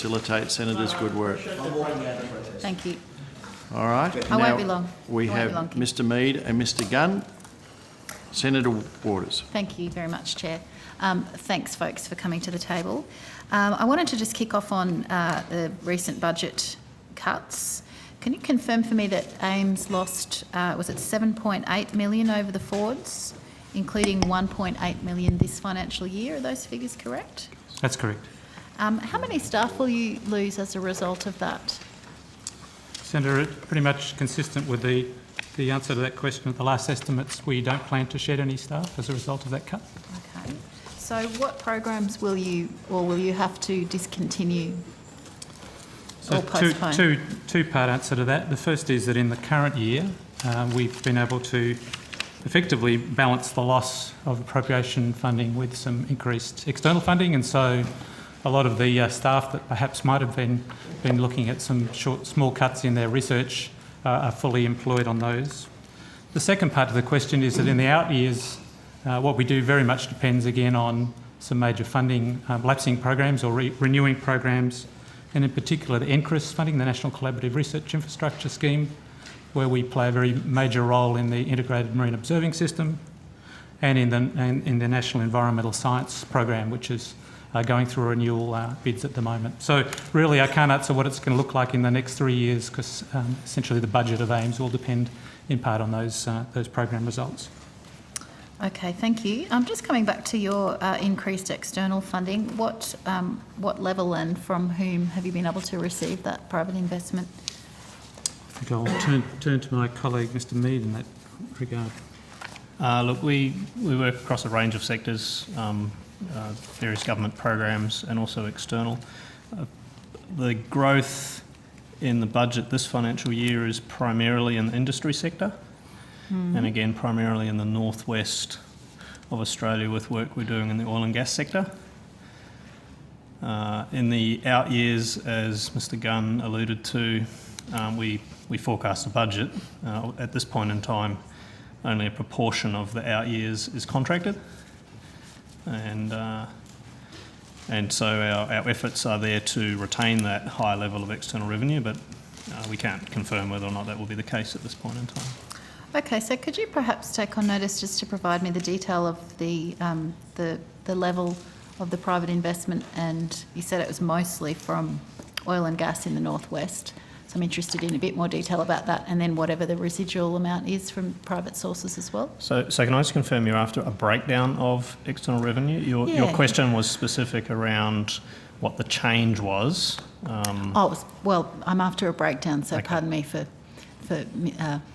facilitate Senator's good work. Thank you. All right. I won't be long. We have Mr Mead and Mr Gunn. Senator Waters. Thank you very much, Chair. Thanks, folks, for coming to the table. I wanted to just kick off on the recent budget cuts. Can you confirm for me that AIMS lost, was it 7.8 million over the forwards, including 1.8 million this financial year? Are those figures correct? That's correct. How many staff will you lose as a result of that? Senator, pretty much consistent with the answer to that question at the last estimates. We don't plan to shed any staff as a result of that cut. Okay. So what programs will you have to discontinue or postpone? Two-part answer to that. The first is that in the current year, we've been able to effectively balance the loss of appropriation funding with some increased external funding, and so a lot of the staff that perhaps might have been looking at some small cuts in their research are fully employed on those. The second part of the question is that in the out years, what we do very much depends again on some major funding, lapsing programs or renewing programs, and in particular the NCRIS funding, the National Collaborative Research Infrastructure Scheme, where we play a very major role in the Integrated Marine Observing System, and in the National Environmental Science Program, which is going through renewal bids at the moment. So really I can't answer what it's going to look like in the next 3 years, because essentially the budget of AIMS will depend in part on those program results. Okay, thank you. Just coming back to your increased external funding, what level and from whom have you been able to receive that private investment? I think I'll turn to my colleague Mr Mead in that regard. Look, we work across a range of sectors, various government programs and also external. The growth in the budget this financial year is primarily in the industry sector, and again primarily in the northwest of Australia with work we're doing in the oil and gas sector. In the out years, as Mr Gunn alluded to, we forecast a budget. At this point in time, only a proportion of the out years is contracted. And so our efforts are there to retain that high level of external revenue, but we can't confirm whether or not that will be the case at this point in time. Okay, so could you perhaps take on notice just to provide me the detail of the level of the private investment? And you said it was mostly from oil and gas in the northwest. So I'm interested in a bit more detail about that, and then whatever the residual amount is from private sources as well. So can I just confirm you're after a breakdown of external revenue? Your question was specific around what the change was. Well, I'm after a breakdown, so okay. Pardon me for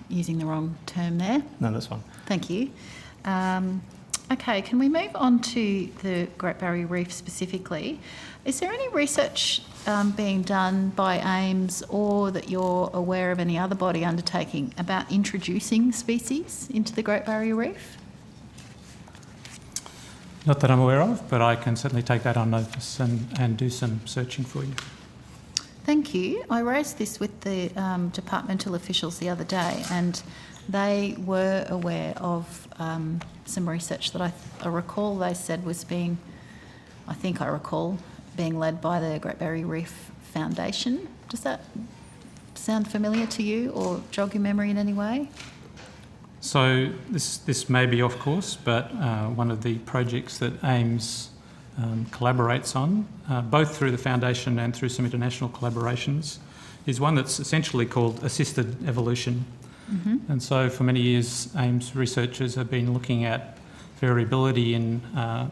using the wrong term there. No, that's fine. Thank you. Okay, can we move on to the Great Barrier Reef specifically? Is there any research being done by AIMS, or that you're aware of any other body undertaking, about introducing species into the Great Barrier Reef? Not that I'm aware of, but I can certainly take that on notice and do some searching for you. Thank you. I raised this with the departmental officials the other day, and they were aware of some research that I recall they said was being led by the Great Barrier Reef Foundation. Does that sound familiar to you or jog your memory in any way? So this may be off course, but one of the projects that AIMS collaborates on, both through the foundation and through some international collaborations, is one that's essentially called assisted evolution. Mm-hmm. And so for many years, AIMS researchers have been looking at variability in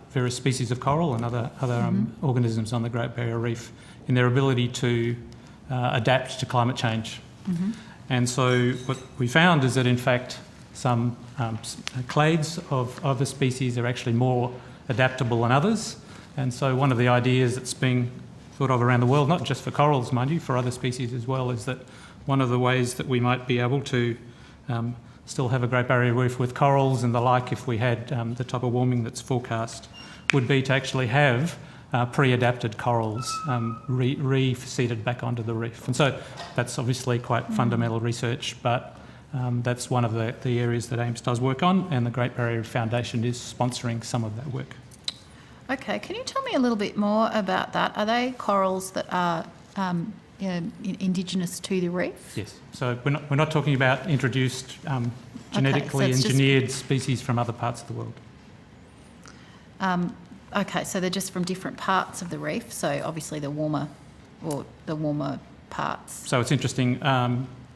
various species of coral and other organisms on the Great Barrier Reef in their ability to adapt to climate change. Mm-hmm. And so what we found is that in fact some clades of other species are actually more adaptable than others. And so one of the ideas that's being thought of around the world, not just for corals, mind you, for other species as well, is that one of the ways that we might be able to still have a Great Barrier Reef with corals and the like, if we had the type of warming that's forecast, would be to actually have pre-adapted corals reseeded back onto the reef. And so that's obviously quite fundamental research, but that's one of the areas that AIMS does work on, and the Great Barrier Reef Foundation is sponsoring some of that work. Okay, can you tell me a little bit more about that? Are they corals that are indigenous to the reef? Yes. So we're not talking about introduced genetically it's just- engineered species from other parts of the world. Okay, so they're just from different parts of the reef, so obviously the warmer parts. So it's interesting.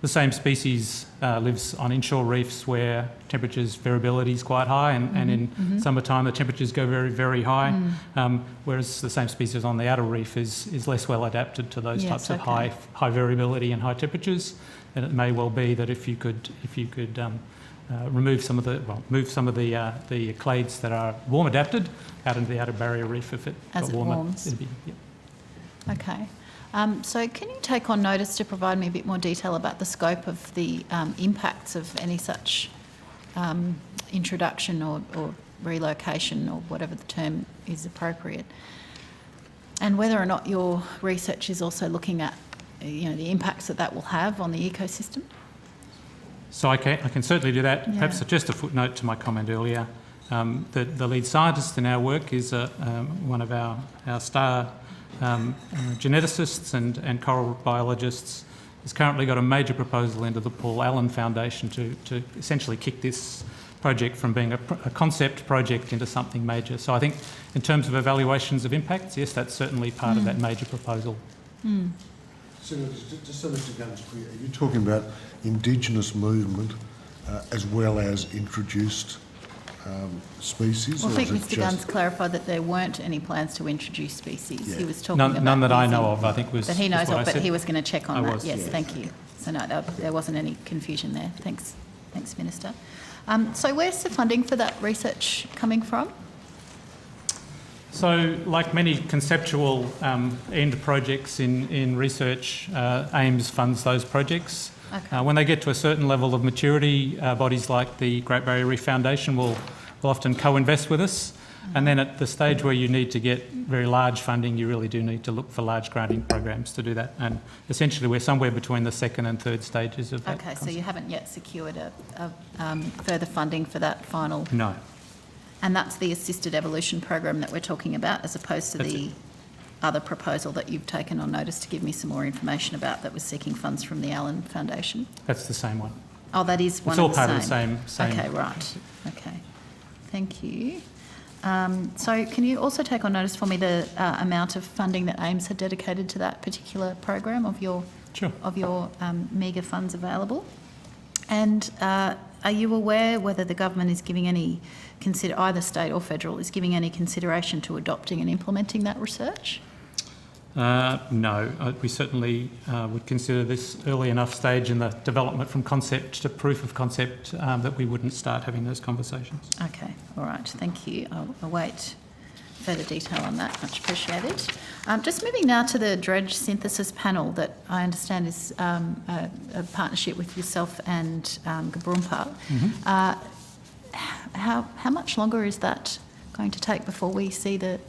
The same species lives on inshore reefs where temperatures variability is quite high, and in summertime the temperatures go very, very high. Whereas the same species on the outer reef is less well adapted to those types of high variability and high temperatures. And it may well be that if you could move some of the clades that are warm adapted out into the outer barrier reef, if it got warmer, warms. it'd be, Okay. So can you take on notice to provide me a bit more detail about the scope of the impacts of any such introduction or relocation, or whatever the term is appropriate, and whether or not your research is also looking at the impacts that will have on the ecosystem? So I can certainly do that. Yeah. Perhaps just a footnote to my comment earlier. The lead scientist in our work is one of our star geneticists and coral biologists. Has currently got a major proposal into the Paul Allen Foundation to essentially kick this project from being a concept project into something major. So I think in terms of evaluations of impacts, yes, that's certainly part of that major proposal. So just so Mr Gunn's clear, are you talking about Indigenous movement as well as introduced species? Well, I or think is it Mr Gunn's clarified that there weren't any plans to introduce species. Yeah. He was talking about None that I using- know of, I think was that he knows what I of, but said. he was going to check on I that. was, Yes, yeah. thank you. So no, there wasn't any confusion there. Thanks, Minister. So where's the funding for that research coming from? So, like many conceptual end projects in research, AIMS funds those projects. Okay. When they get to a certain level of maturity, bodies like the Great Barrier Reef Foundation will often co-invest with us. And then at the stage where you need to get very large funding, you really do need to look for large granting programs to do that. And essentially we're somewhere between the second and third stages of that. Okay, so you haven't yet secured further funding for that final... No. And that's the assisted evolution program that we're talking about, as opposed to That's the other proposal that you've taken on notice to give me some more information about, that was seeking funds from the Allen Foundation. That's the same one. Oh, that is one It's all of the part same. of the same. Okay, right. Okay. Thank you. So can you also take on notice for me the amount of funding that AIMS had dedicated to that particular program of your Sure. meagre funds available? And are you aware whether the government is giving any either state or federal is giving any consideration to adopting and implementing that research? No, we certainly would consider this early enough stage in the development from concept to proof of concept that we wouldn't start having those conversations. Okay, all right, thank you. I'll await further detail on that, much appreciated. Just moving now to the dredge synthesis panel that I understand is a partnership with yourself and Gabrumpa. How much longer is that going to take before we see the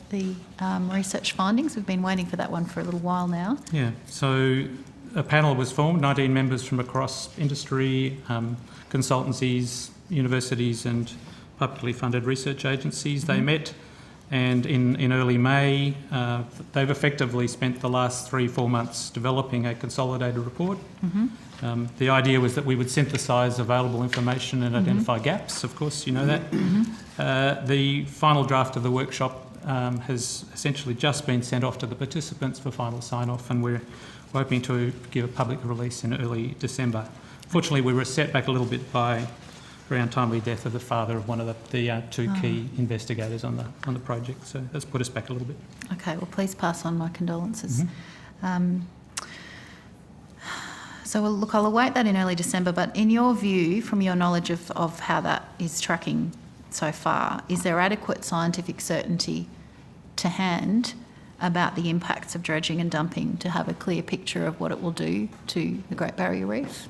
research findings? We've been waiting for that one for a little while now. Yeah, so a panel was formed, 19 members from across industry, consultancies, universities and publicly funded research agencies. They met, and in early May they've effectively spent the last 3-4 months developing a consolidated report. The idea was that we would synthesise available information and identify gaps, of course, you know that. The final draft of the workshop has essentially just been sent off to the participants for final sign-off, and we're hoping to give a public release in early December. Fortunately, we were set back a little bit by very untimely death of the father of one of the two key investigators on the project, so that's put us back a little bit. Okay, well, please pass on my condolences. So, well, look, I'll await that in early December, but in your view, from your knowledge of how that is tracking so far, is there adequate scientific certainty to hand about the impacts of dredging and dumping to have a clear picture of what it will do to the Great Barrier Reef?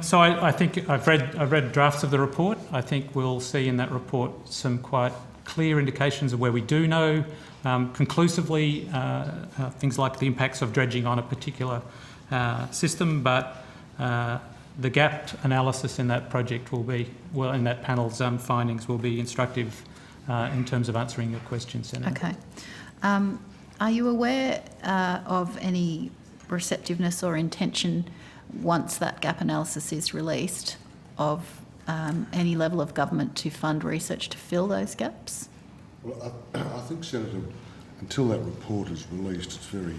So I think I've read drafts of the report. I think we'll see in that report some quite clear indications of where we do know conclusively things like the impacts of dredging on a particular system, but the gap analysis in that project will be, well, in that panel's findings will be instructive in terms of answering your question, Senator. Okay. Are you aware of any receptiveness or intention, once that gap analysis is released, of any level of government to fund research to fill those gaps? Well, I think, Senator, until that report is released, it's very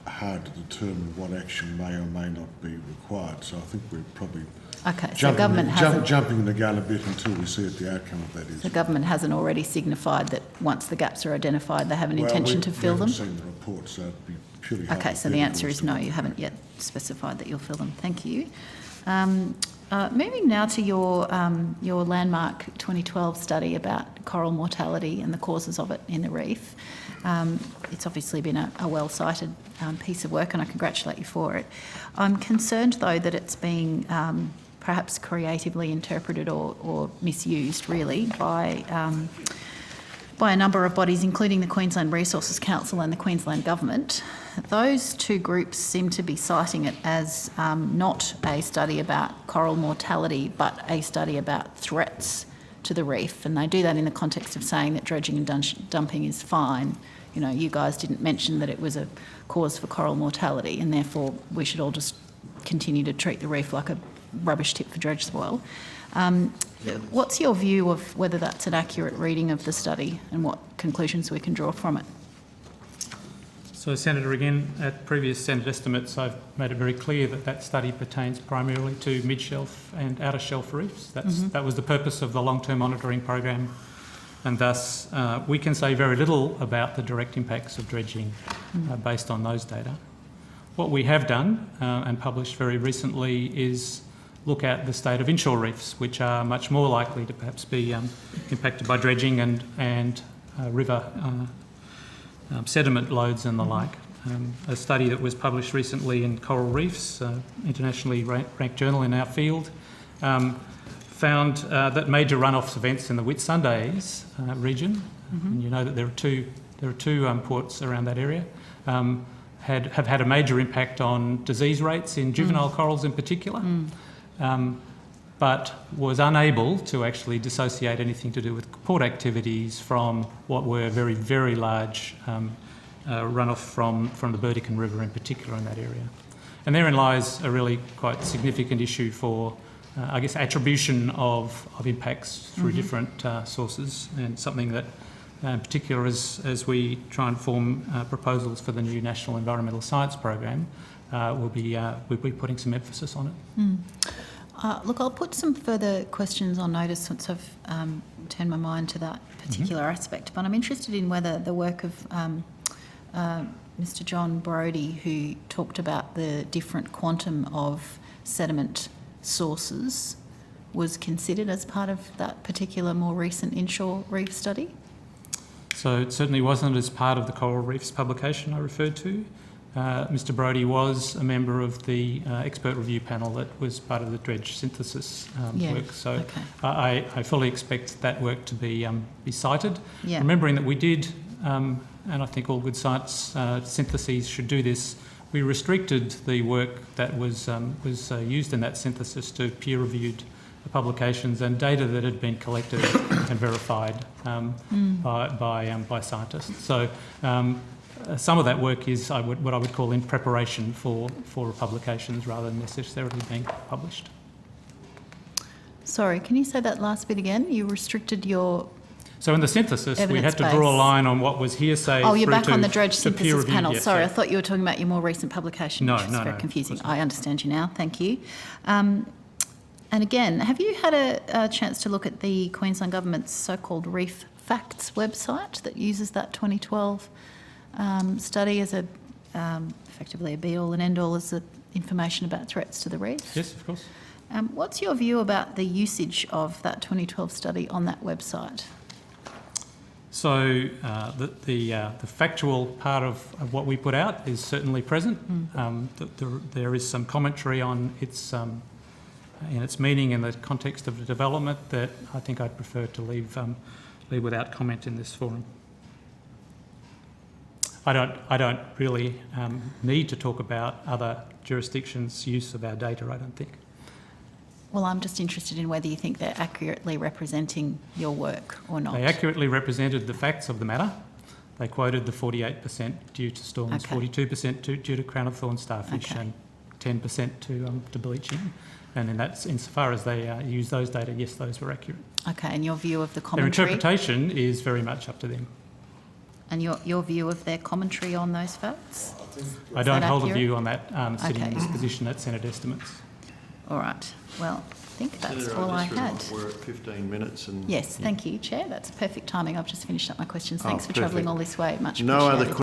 hard to determine what action may or may not be required. So I think we're probably jumping the gun a bit until we see what the outcome of that is. The government hasn't already signified that once the gaps are identified, they have an intention to fill them? We haven't seen the report, so it'd be purely Okay, so the answer is no, you haven't yet specified that you'll fill them. Thank you. Moving now to your landmark 2012 study about coral mortality and the causes of it in the reef. It's obviously been a well-cited piece of work, and I congratulate you for it. I'm concerned, though, that it's being perhaps creatively interpreted or misused, really, by a number of bodies, including the Queensland Resources Council and the Queensland Government. Those two groups seem to be citing it as not a study about coral mortality, but a study about threats to the reef. And they do that in the context of saying that dredging and dumping is fine. You know, you guys didn't mention that it was a cause for coral mortality, and therefore we should all just continue to treat the reef like a rubbish tip for dredge spoil. What's your view of whether that's an accurate reading of the study and what conclusions we can draw from it? So, Senator, again, at previous Senate estimates, I've made it very clear that that study pertains primarily to mid-shelf and outer shelf reefs. That was the purpose of the long-term monitoring program, and thus we can say very little about the direct impacts of dredging based on those data. What we have done and published very recently is look at the state of inshore reefs, which are much more likely to perhaps be impacted by dredging and river sediment loads and the like. A study that was published recently in Coral Reefs, internationally ranked journal in our field, found that major runoff events in the Whitsundays region, and you know that there are two ports around that area, have had a major impact on disease rates in juvenile corals in particular, but was unable to actually dissociate anything to do with port activities from what were very, very large runoff from the Burdekin River in particular in that area. And therein lies a really quite significant issue for, I guess, attribution of impacts through different sources, and something that in particular as we try and form proposals for the new National Environmental Science Program, we'll be putting some emphasis on it. Look, I'll put some further questions on notice once I've turned my mind to that particular aspect, but I'm interested in whether the work of Mr. John Brodie, who talked about the different quantum of sediment sources, was considered as part of that particular more recent inshore reef study? So it certainly wasn't as part of the Coral Reefs publication I referred to. Mr. Brodie was a member of the expert review panel that was part of the dredge synthesis work. So okay. I fully expect that work to be cited. Yeah. Remembering that we did, and I think all good science syntheses should do this, we restricted the work that was used in that synthesis to peer-reviewed publications and data that had been collected and verified by scientists. So some of that work is what I would call in preparation for publications rather than necessarily being published. Sorry, can you say that last bit again? You restricted your... So in the synthesis, we had to Evidence draw a base. line on what was hearsay. Oh, you're through back to, on the dredge to synthesis peer-reviewed, panel. yes, Sorry, yeah. I thought you were talking about your more recent publication, No, which is no, very no, confusing. of course not. I understand you now. Thank you. And again, have you had a chance to look at the Queensland Government's so-called Reef Facts website that uses that 2012 study as effectively a be-all and end-all as the information about threats to the reef? Yes, of course. What's your view about the usage of that 2012 study on that website? So the factual part of what we put out is certainly present. There is some commentary on its in its meaning in the context of the development that I think I'd prefer to leave without comment in this forum. I don't really need to talk about other jurisdictions' use of our data, I don't think. Well, I'm just interested in whether you think they're accurately representing your work or not. They accurately represented the facts of the matter. They quoted the 48% due to storms, Okay. 42% due to crown of thorns starfish, Okay. and 10% to bleaching. And insofar as they use those data, yes, those were accurate. Okay, and your view of the Their commentary? interpretation is very much up to them. And your view of their commentary on those facts? I don't that hold a accurate? view on that sitting in Okay. this position at Senate estimates. All right. Well, I think that's Senator, all I just had. realised we're at 15 minutes and... Yes, thank you, Chair. That's perfect timing. I've just finished up my questions. Thanks for travelling perfect. all this way. Much No other appreciated.